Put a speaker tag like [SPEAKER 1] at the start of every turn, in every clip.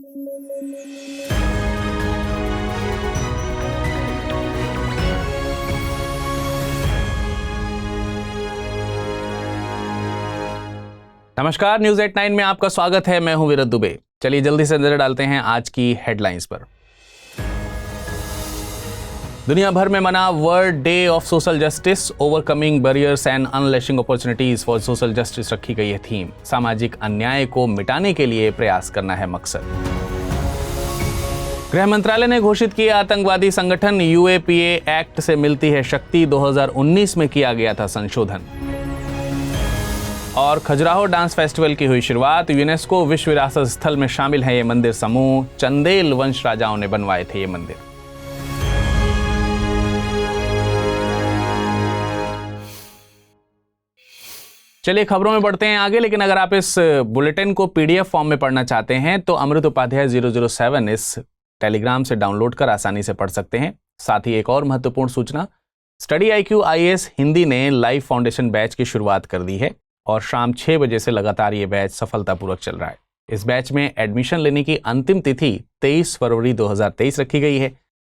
[SPEAKER 1] नमस्कार, न्यूज 89 में आपका स्वागत है। मैं हूं विरत दुबे। चलिए जल्दी से नजर डालते हैं आज की हेडलाइंस पर। दुनिया भर में मना world day of social justice, overcoming barriers and unleashing opportunities for social justice रखी गई है थीम। सामाजिक अन्याय को मिटाने के लिए प्रयास करना है मकसद। गृह मंत्रालय ने घोषित किया आतंकवादी संगठन यूएपीए एक्ट से मिलती है शक्ति, 2019 में किया गया था संशोधन। और खजुराहो डांस फेस्टिवल की हुई शुरुआत, यूनेस्को विश्व विरासत स्थल में शामिल है ये मंदिर समूह, चंदेल वंश राजाओं ने बनवाए थे ये मंदिर। चलिए खबरों में बढ़ते हैं आगे, लेकिन अगर आप इस बुलेटिन को पीडीएफ फॉर्म में पढ़ना चाहते हैं तो अमृत उपाध्याय 007 इस टेलीग्राम से डाउनलोड कर आसानी से पढ़ सकते हैं। साथ ही एक और महत्वपूर्ण सूचना, स्टडी IQ IAS हिंदी ने लाइव फाउंडेशन बैच की शुरुआत कर दी है और शाम 6 बजे से लगातार ये बैच सफलतापूर्वक चल रहा है। इस बैच में एडमिशन लेने की अंतिम तिथि 23 फरवरी 2023 रखी गई है।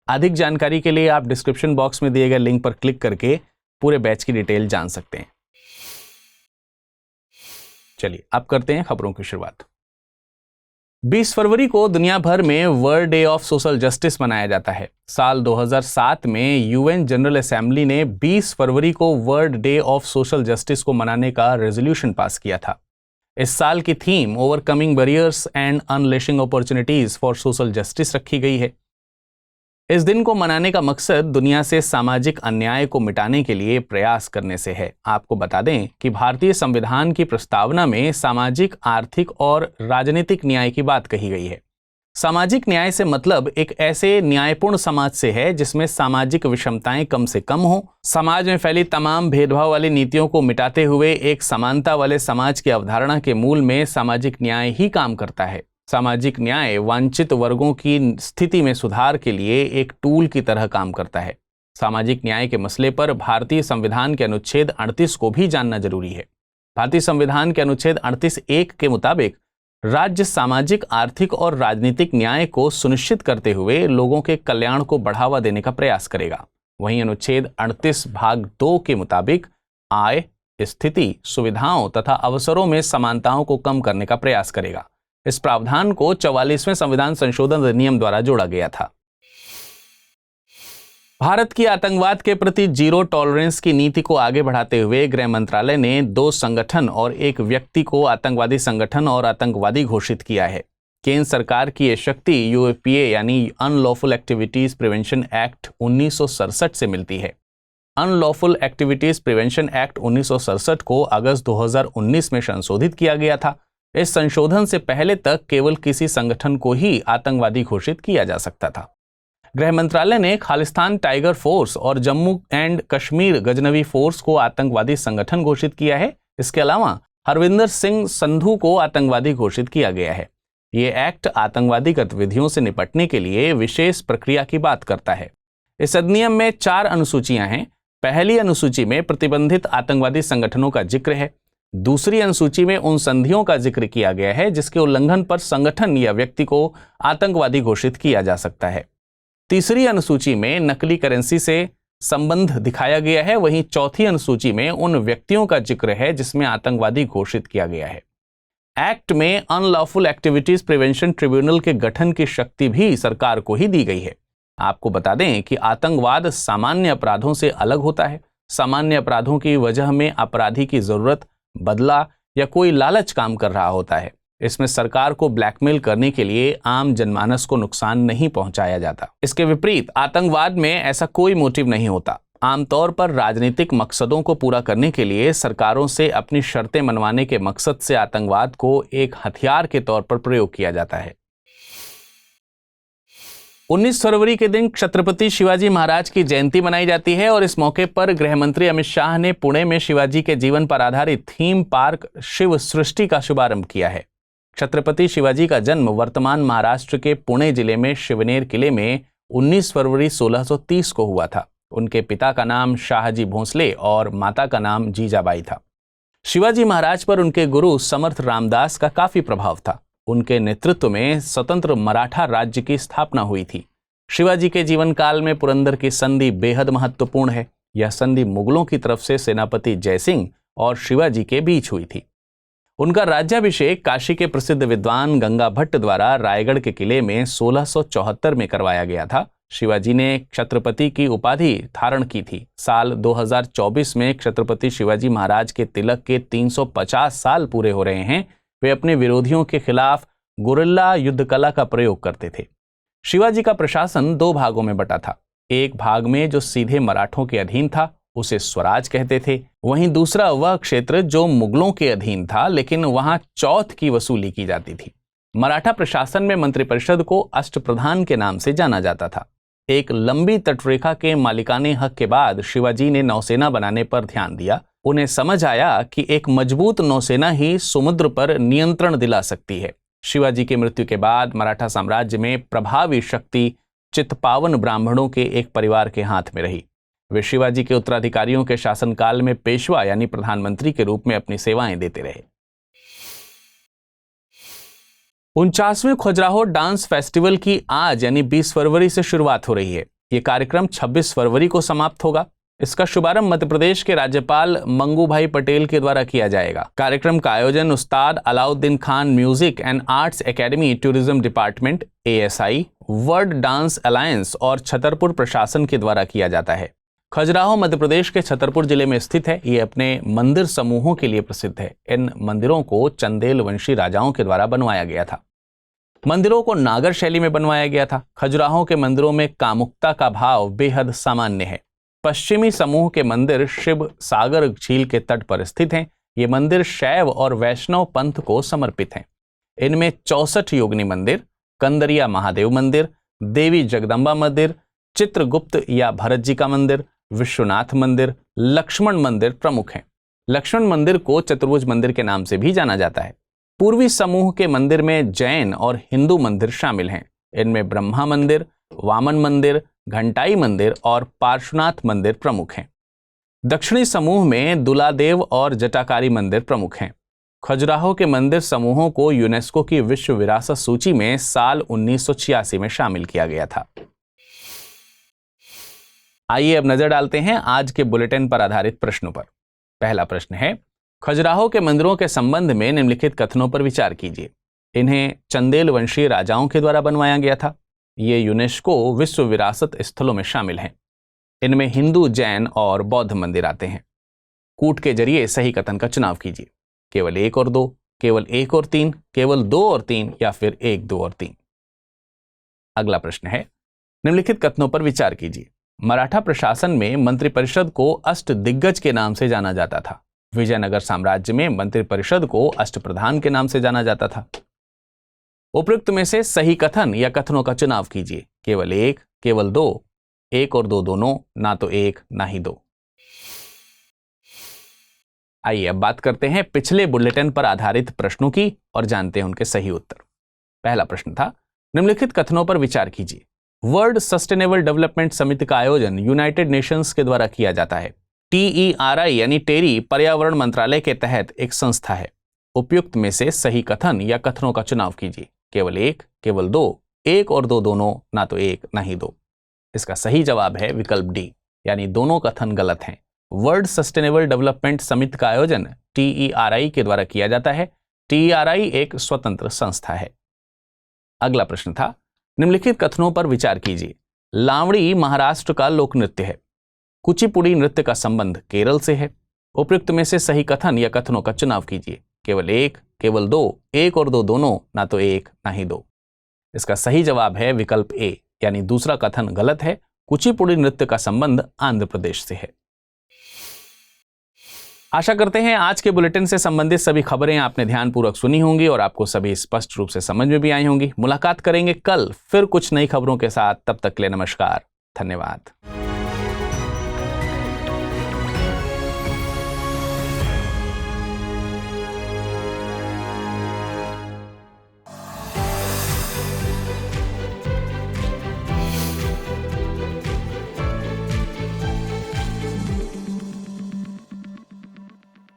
[SPEAKER 1] अधिक जानकारी के लिए आप डिस्क्रिप्शन बॉक्स में दिए गए लिंक पर क्लिक करके पूरे बैच की डिटेल जान सकते हैं। चलिए अब करते हैं खबरों की शुरुआत। 20 फरवरी को दुनिया भर में world day of social justice मनाया जाता है। साल 2007 में यूएन जनरल असेंबली ने 20 फरवरी को world day of social justice को मनाने का रेजोल्यूशन पास किया था। इस साल की theme overcoming barriers and unleashing opportunities for social justice रखी गई है। इस दिन को मनाने का मकसद दुनिया से सामाजिक अन्याय को मिटाने के लिए प्रयास करने से है। आपको बता दें कि भारतीय संविधान की प्रस्तावना में सामाजिक, आर्थिक और राजनीतिक न्याय की बात कही गई है। सामाजिक न्याय से मतलब एक ऐसे न्यायपूर्ण समाज से है जिसमें सामाजिक विषमताएं कम से कम हो, समाज में फैली तमाम भेदभाव वाली नीतियों को मिटाते हुए एक समानता वाले समाज की अवधारणा के मूल में सामाजिक न्याय ही काम करता है। सामाजिक न्याय वांछित वर्गों की स्थिति में सुधार के लिए एक टूल की तरह काम करता है। सामाजिक न्याय के मसले पर भारतीय संविधान के अनुच्छेद 38 को भी जानना जरूरी है। भारतीय संविधान के अनुच्छेद 38(1) के मुताबिक राज्य सामाजिक, आर्थिक और राजनीतिक न्याय को सुनिश्चित करते हुए लोगों के कल्याण को बढ़ावा देने का प्रयास करेगा। वहीं अनुच्छेद 38 भाग 2 के मुताबिक आय, स्थिति, सुविधाओं तथा अवसरों में समानताओं को कम करने का प्रयास करेगा। इस प्रावधान को 44वें संविधान संशोधन अधिनियम द्वारा जोड़ा गया था। भारत की आतंकवाद के प्रति जीरो टॉलरेंस की नीति को आगे बढ़ाते हुए गृह मंत्रालय ने 2 संगठन और 1 व्यक्ति को आतंकवादी संगठन और आतंकवादी घोषित किया है। केंद्र सरकार की यह शक्ति यूएपीए यानी अनलॉफुल एक्टिविटीज प्रिवेंशन एक्ट 1967 से मिलती है। अनलॉफुल एक्टिविटीज प्रिवेंशन एक्ट 1967 को अगस्त 2019 में संशोधित किया गया था। इस संशोधन से पहले तक केवल किसी संगठन को ही आतंकवादी घोषित किया जा सकता था। गृह मंत्रालय ने खालिस्तान टाइगर फोर्स और जम्मू एंड कश्मीर गजनवी फोर्स को आतंकवादी संगठन घोषित किया है। इसके अलावा हरविंदर सिंह संधू को आतंकवादी घोषित किया गया है। ये एक्ट आतंकवादी गतिविधियों से निपटने के लिए विशेष प्रक्रिया की बात करता है। इस अधिनियम में 4 अनुसूचियां हैं। पहली अनुसूची में प्रतिबंधित आतंकवादी संगठनों का जिक्र है। दूसरी अनुसूची में उन संधियों का जिक्र किया गया है जिसके उल्लंघन पर संगठन या व्यक्ति को आतंकवादी घोषित किया जा सकता है। तीसरी अनुसूची में नकली करेंसी से संबंध दिखाया गया है। वहीं चौथी अनुसूची में उन व्यक्तियों का जिक्र है जिसमें आतंकवादी घोषित किया गया है। एक्ट में अनलॉफुल एक्टिविटीज प्रिवेंशन ट्रिब्यूनल के गठन की शक्ति भी सरकार को ही दी गई है। आपको बता दें कि आतंकवाद सामान्य अपराधों से अलग होता है। सामान्य अपराधों की वजह में अपराधी की जरूरत, बदला या कोई लालच काम कर रहा होता है। इसमें सरकार को ब्लैकमेल करने के लिए आम जनमानस को नुकसान नहीं पहुंचाया जाता। इसके विपरीत आतंकवाद में ऐसा कोई मोटिव नहीं होता। आमतौर पर राजनीतिक मकसदों को पूरा करने के लिए सरकारों से अपनी शर्तें मनवाने के मकसद से आतंकवाद को एक हथियार के तौर पर प्रयोग किया जाता है। 19 फरवरी के दिन छत्रपति शिवाजी महाराज की जयंती मनाई जाती है और इस मौके पर गृह मंत्री अमित शाह ने पुणे में शिवाजी के जीवन पर आधारित थीम पार्क शिव सृष्टि का शुभारंभ किया है। छत्रपति शिवाजी का जन्म वर्तमान महाराष्ट्र के पुणे जिले में शिवनेर किले में 19 फरवरी 1630 को हुआ था। उनके पिता का नाम शाहजी भोंसले और माता का नाम जीजाबाई था। शिवाजी महाराज पर उनके गुरु समर्थ रामदास का काफी प्रभाव था। उनके नेतृत्व में स्वतंत्र मराठा राज्य की स्थापना हुई थी। शिवाजी के जीवन काल में पुरंदर की संधि बेहद महत्वपूर्ण है। यह संधि मुगलों की तरफ से सेनापति जयसिंह और शिवाजी के बीच हुई थी। उनका राज्याभिषेक काशी के प्रसिद्ध विद्वान गंगा भट्ट द्वारा रायगढ़ के किले में 1674 में करवाया गया था। शिवाजी ने छत्रपति की उपाधि धारण की थी। साल 2024 में छत्रपति शिवाजी महाराज के तिलक के 350 साल पूरे हो रहे हैं। वे अपने विरोधियों के खिलाफ गुरिल्ला युद्ध कला का प्रयोग करते थे। शिवाजी का प्रशासन 2 भागों में बटा था। एक भाग में जो सीधे मराठों के अधीन था उसे स्वराज कहते थे। वहीं दूसरा वह क्षेत्र जो मुगलों के अधीन था, लेकिन वहां चौथ की वसूली की जाती थी। मराठा प्रशासन में मंत्रिपरिषद को अष्टप्रधान के नाम से जाना जाता था। एक लंबी तटरेखा के मालिकाने हक के बाद शिवाजी ने नौसेना बनाने पर ध्यान दिया। उन्हें समझ आया कि एक मजबूत नौसेना ही समुद्र पर नियंत्रण दिला सकती है। शिवाजी की मृत्यु के बाद मराठा साम्राज्य में प्रभावी शक्ति चित्पावन ब्राह्मणों के एक परिवार के हाथ में रही। वे शिवाजी के उत्तराधिकारियों के शासनकाल में पेशवा यानी प्रधानमंत्री के रूप में अपनी सेवाएं देते रहे। 49वें खजुराहो डांस फेस्टिवल की आज यानी 20 फरवरी से शुरुआत हो रही है। ये कार्यक्रम 26 फरवरी को समाप्त होगा। इसका शुभारंभ मध्य प्रदेश के राज्यपाल मंगू भाई पटेल के द्वारा किया जाएगा। कार्यक्रम का आयोजन उस्ताद Alauddin Khan music and arts academy tourism department ASI, world dance alliance और छतरपुर प्रशासन के द्वारा किया जाता है। खजुराहो मध्य प्रदेश के छतरपुर जिले में स्थित है। ये अपने मंदिर समूहों के लिए प्रसिद्ध है। इन मंदिरों को चंदेल वंशी राजाओं के द्वारा बनवाया गया था। मंदिरों को नागर शैली में बनवाया गया था। खजुराहो के मंदिरों में कामुकता का भाव बेहद सामान्य है। पश्चिमी समूह के मंदिर शिव सागर झील के तट पर स्थित हैं। ये मंदिर शैव और वैष्णव पंथ को समर्पित हैं। इनमें 64 योगिनी मंदिर, कंदरिया महादेव मंदिर, देवी जगदम्बा मंदिर, चित्रगुप्त या भरत जी का मंदिर, विश्वनाथ मंदिर, लक्ष्मण मंदिर प्रमुख हैं। लक्ष्मण मंदिर को चतुर्भुज मंदिर के नाम से भी जाना जाता है। पूर्वी समूह के मंदिर में जैन और हिंदू मंदिर शामिल हैं। इनमें ब्रह्मा मंदिर, वामन मंदिर, घंटाई मंदिर और पार्श्वनाथ मंदिर प्रमुख हैं। दक्षिणी समूह में दुलादेव और जटाकारी मंदिर प्रमुख हैं। खजुराहो के मंदिर समूहों को यूनेस्को की विश्व विरासत सूची में साल 1986 में शामिल किया गया था। आइए अब नजर डालते हैं आज के बुलेटिन पर आधारित प्रश्नों पर। पहला प्रश्न है, खजुराहो के मंदिरों के संबंध में निम्नलिखित कथनों पर विचार कीजिए। इन्हें चंदेल वंशीय राजाओं के द्वारा बनवाया गया था। ये यूनेस्को विश्व विरासत स्थलों में शामिल हैं। इनमें हिंदू, जैन और बौद्ध मंदिर आते हैं। कूट के जरिए सही कथन का चुनाव कीजिए। केवल 1 और 2, केवल 1 और 3, केवल 2 और 3 या फिर 1, 2 और 3। अगला प्रश्न है, निम्नलिखित कथनों पर विचार कीजिए। मराठा प्रशासन में मंत्रिपरिषद को अष्टदिग्गज के नाम से जाना जाता था। विजयनगर साम्राज्य में मंत्रिपरिषद को अष्टप्रधान के नाम से जाना जाता था। उपयुक्त में से सही कथन या कथनों का चुनाव कीजिए। केवल 1, केवल 2, 1 और 2 दोनों, ना तो 1 ना ही 2। आइए अब बात करते हैं पिछले बुलेटिन पर आधारित प्रश्नों की और जानते हैं उनके सही उत्तर। पहला प्रश्न था, निम्नलिखित कथनों पर विचार कीजिए। वर्ल्ड सस्टेनेबल डेवलपमेंट समिति का आयोजन यूनाइटेड नेशंस के द्वारा किया जाता है। TERI यानी टेरी पर्यावरण मंत्रालय के तहत एक संस्था है। उपयुक्त में से सही कथन या कथनों का चुनाव कीजिए। केवल 1, केवल 2, 1 और 2 दोनों, ना तो 1 ना ही 2। इसका सही जवाब है विकल्प डी, यानी दोनों कथन गलत हैं। वर्ल्ड सस्टेनेबल डेवलपमेंट समिति का आयोजन TERI के द्वारा किया जाता है। TERI एक स्वतंत्र संस्था है। अगला प्रश्न था, निम्नलिखित कथनों पर विचार कीजिए। लावड़ी महाराष्ट्र का लोक नृत्य है। कुचिपुड़ी नृत्य का संबंध केरल से है। उपयुक्त में से सही कथन या कथनों का चुनाव कीजिए। केवल 1, केवल 2, 1 और 2 दोनों, ना तो 1 ना ही 2। इसका सही जवाब है विकल्प ए, यानी दूसरा कथन गलत है। कुचिपुड़ी नृत्य का संबंध आंध्र प्रदेश से है। आशा करते हैं आज के बुलेटिन से संबंधित सभी खबरें आपने ध्यानपूर्वक सुनी होंगी और आपको सभी स्पष्ट रूप से समझ में भी आई होंगी। मुलाकात करेंगे कल फिर कुछ नई खबरों के साथ। तब तक के लिए नमस्कार, धन्यवाद।